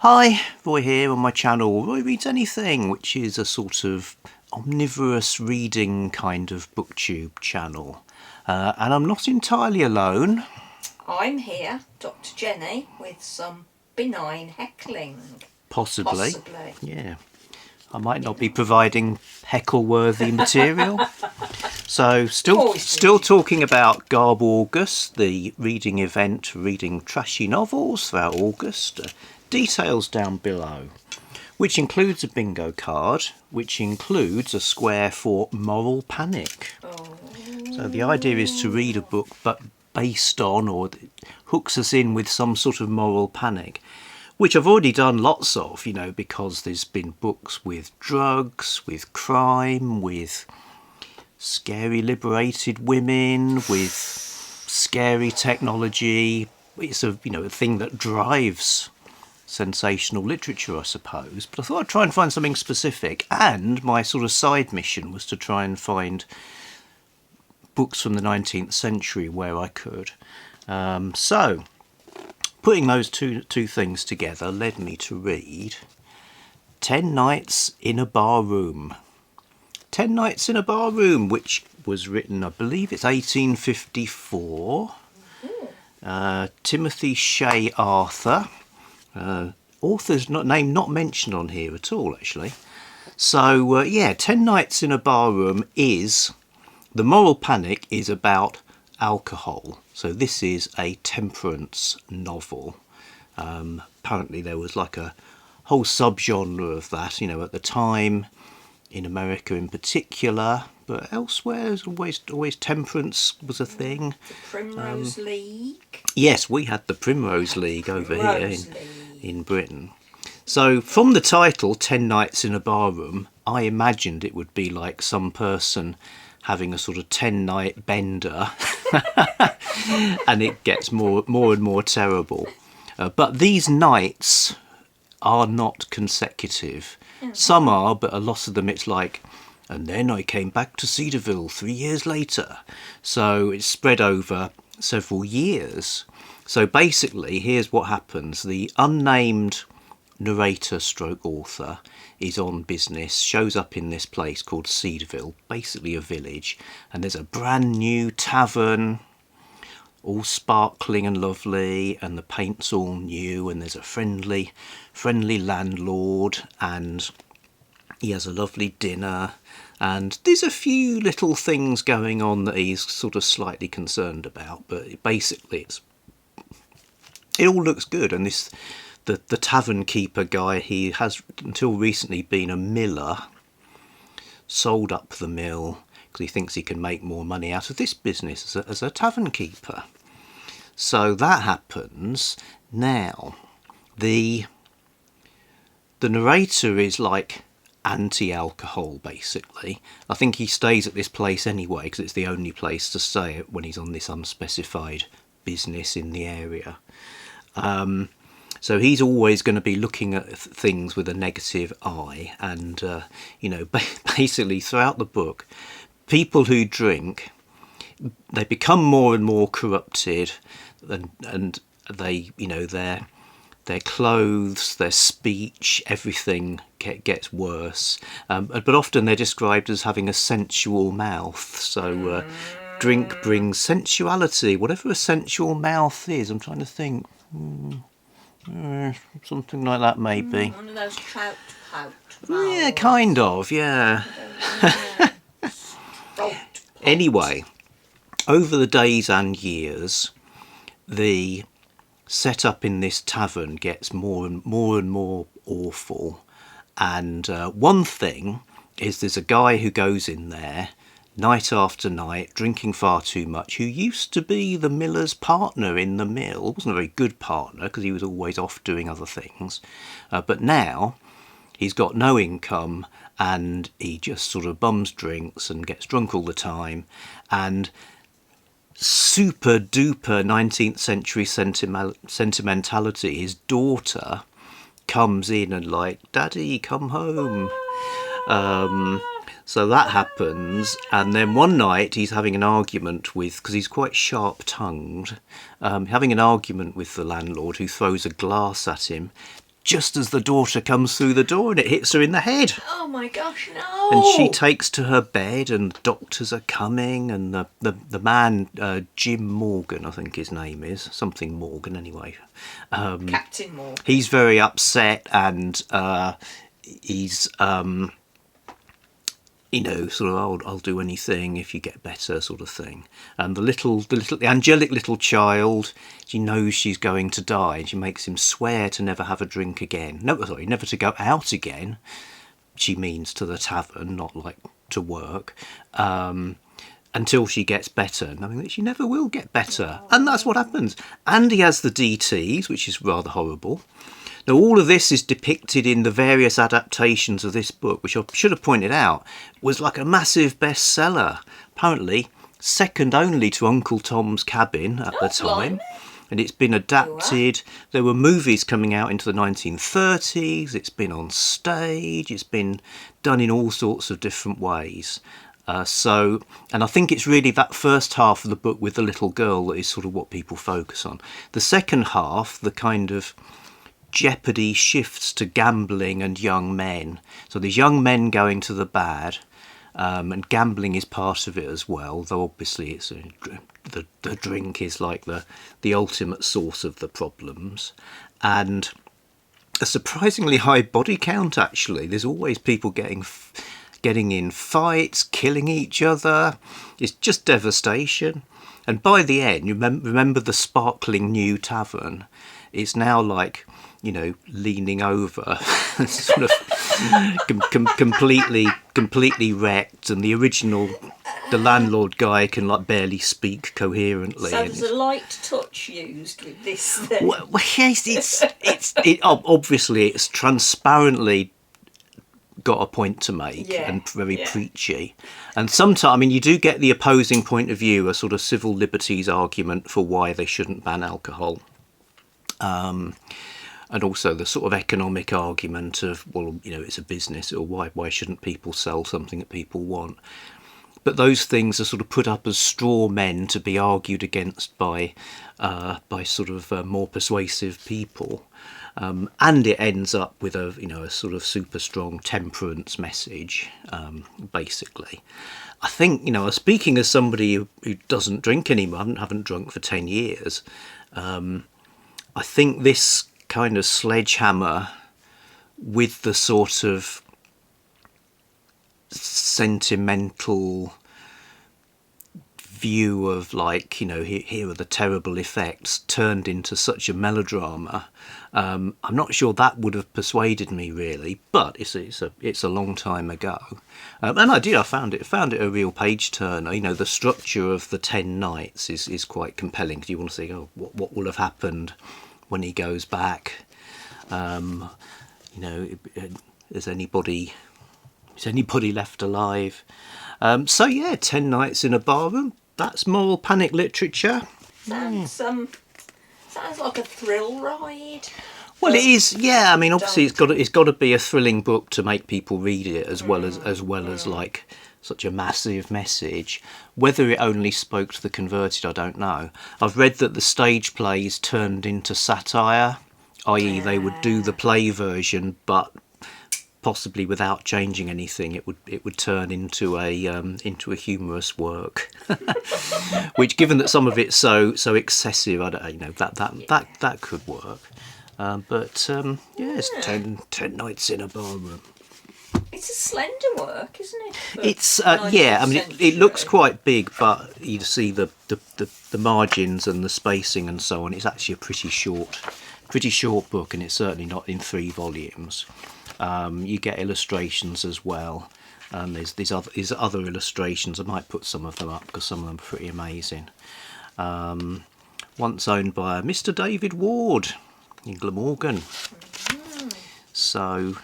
Hi, Roy here on my channel, Roy Reads Anything, which is a sort of omnivorous reading kind of booktube channel. And I'm not entirely alone. I'm here, Dr. Jenny, with some benign heckling. Possibly. Yeah. I might not be providing heckle-worthy material. So, still talking about Garbaugust, the reading event, reading trashy novels throughout August. Details down below, which includes a bingo card, which includes a square for moral panic. So the idea is to read a book, but based on, or hooks us in with some sort of moral panic, which I've already done lots of, you know, because there's been books with drugs, with crime, with scary liberated women, with scary technology. It's a thing that drives sensational literature, I suppose, but I thought I'd try and find something specific, and my sort of side mission was to try and find books from the 19th century where I could. So putting those two things together led me to read 10 Nights in a Bar Room. 10 Nights in a Bar Room, which was written, I believe it's 1854. Timothy Shay Arthur. Author's name not mentioned on here at all, actually. So, 10 Nights in a Bar Room is... The moral panic is about alcohol. So this is a temperance novel. Apparently there was like a whole subgenre of that, you know, at the time, in America in particular. But elsewhere, there's always temperance was a thing. The Primrose League. Yes, we had the Primrose League over here in Britain. So from the title, 10 Nights in a Bar Room, I imagined it would be like some person having a sort of 10-night bender, and it gets more and more terrible. But these nights are not consecutive. Some are, but a lot of them it's like, and then I came back to Cedarville 3 years later. So it's spread over several years. So basically, here's what happens. The unnamed narrator stroke author is on business, shows up in this place called Cedarville, basically a village, and there's a brand new tavern, all sparkling and lovely, and the paint's all new, and there's a friendly landlord, and he has a lovely dinner, and there's a few little things going on that he's sort of slightly concerned about, but basically it all looks good. And the tavern keeper guy, he has until recently been a miller, sold up the mill because he thinks he can make more money out of this business as a tavern keeper. So that happens. Now the narrator is like anti-alcohol, basically. I think he stays at this place anyway because it's the only place to stay when he's on this unspecified business in the area. So he's always going to be looking at things with a negative eye, and basically throughout the book, people who drink, they become more and more corrupted, and they, their clothes, their speech, everything gets worse. But often they're described as having a sensual mouth. So drink brings sensuality, whatever a sensual mouth is. I'm trying to think. Something like that, maybe. One of those trout pout. Yeah, kind of, yeah. Anyway, over the days and years, the setup in this tavern gets more and more awful. And one thing is there's a guy who goes in there night after night, drinking far too much, who used to be the miller's partner in the mill. Wasn't a very good partner because he was always off doing other things. But now he's got no income and he just sort of bums drinks and gets drunk all the time. And super duper 19th century sentimentality, his daughter comes in and like, Daddy, come home. So that happens, and then one night he's having an argument with, because he's quite sharp-tongued, having an argument with the landlord, who throws a glass at him, just as the daughter comes through the door and it hits her in the head. Oh my gosh, no! And she takes to her bed, and the doctors are coming, and the man, Jim Morgan, I think his name is, something Morgan anyway. Captain Morgan. He's very upset, and he's, you know, sort of, I'll do anything if you get better, sort of thing. And the angelic little child, she knows she's going to die, and she makes him swear to never have a drink again. No, sorry, never to go out again. She means to the tavern, not like to work, until she gets better, knowing that she never will get better. And that's what happens. And he has the DTs, which is rather horrible. Now, all of this is depicted in the various adaptations of this book, which I should have pointed out, was like a massive bestseller. Apparently, second only to Uncle Tom's Cabin at the time. And it's been adapted. There were movies coming out into the 1930s. It's been on stage. It's been done in all sorts of different ways. And I think it's really that first half of the book with the little girl that is sort of what people focus on. The second half, the kind of jeopardy shifts to gambling and young men. So there's young men going to the bad, and gambling is part of it as well, though obviously it's the drink is like the ultimate source of the problems. And a surprisingly high body count, actually. There's always people getting in fights, killing each other. It's just devastation. And by the end, you remember the sparkling new tavern. It's now like, you know, leaning over, sort of completely wrecked, and the landlord guy can like barely speak coherently. So there's a light touch used with this then? Well, yes, obviously it's transparently got a point to make, and very preachy. And sometimes, I mean, you do get the opposing point of view, a sort of civil liberties argument for why they shouldn't ban alcohol. And also the sort of economic argument of, well, you know, it's a business, or why shouldn't people sell something that people want? But those things are sort of put up as straw men to be argued against by sort of more persuasive people. And it ends up with a sort of super strong temperance message, basically. I think, you know, speaking as somebody who doesn't drink anymore, I haven't drunk for 10 years, I think this kind of sledgehammer with the sort of sentimental view of, like, you know, here are the terrible effects, turned into such a melodrama. I'm not sure that would have persuaded me really, but it's a long time ago, and I found it a real page turner. You know, the structure of the 10 nights is quite compelling, because you want to see, oh, what will have happened when he goes back. You know, is anybody left alive? So yeah, 10 nights in a barroom. That's moral panic literature. Sounds like a thrill ride. Well, it is. Yeah, I mean, obviously it's got to be a thrilling book to make people read it, as well as like such a massive message. Whether it only spoke to the converted, I don't know. I've read that the stage plays turned into satire, i.e. they would do the play version, but possibly without changing anything, it would turn into a humorous work. Which, given that some of it's so excessive, I don't, you know, that could work. But it's 10 nights in a barroom. It's a slender work, isn't it? It's yeah. I mean, it looks quite big, but you see the margins and the spacing and so on. It's actually a pretty short book, and it's certainly not in 3 volumes. You get illustrations as well. There's other illustrations. I might put some of them up because some of them are pretty amazing. Once owned by Mr. David Ward in Glamorgan. So,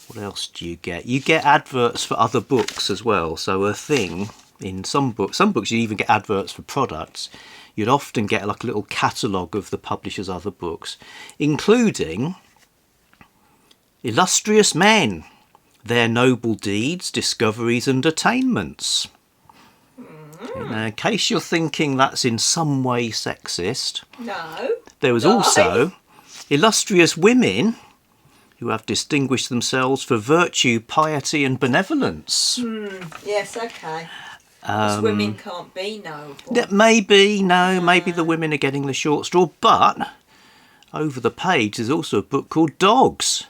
what else do you get? You get adverts for other books as well. So a thing in some books you even get adverts for products. You'd often get like a little catalogue of the publisher's other books, including Illustrious Men, Their Noble Deeds, Discoveries and Attainments. Now, in case you're thinking that's in some way sexist, no. there was also Illustrious women who have distinguished themselves for virtue, piety and benevolence. Yes, okay. Because women can't be noble. Maybe the women are getting the short straw, but over the page there's also a book called Dogs,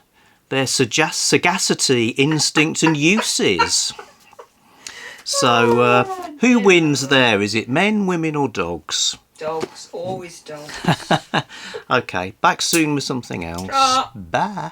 Their Sagacity, Instinct and Uses. So who wins there? Is it men, women or dogs? Dogs, always dogs. Okay, back soon with something else. Ah. Bye.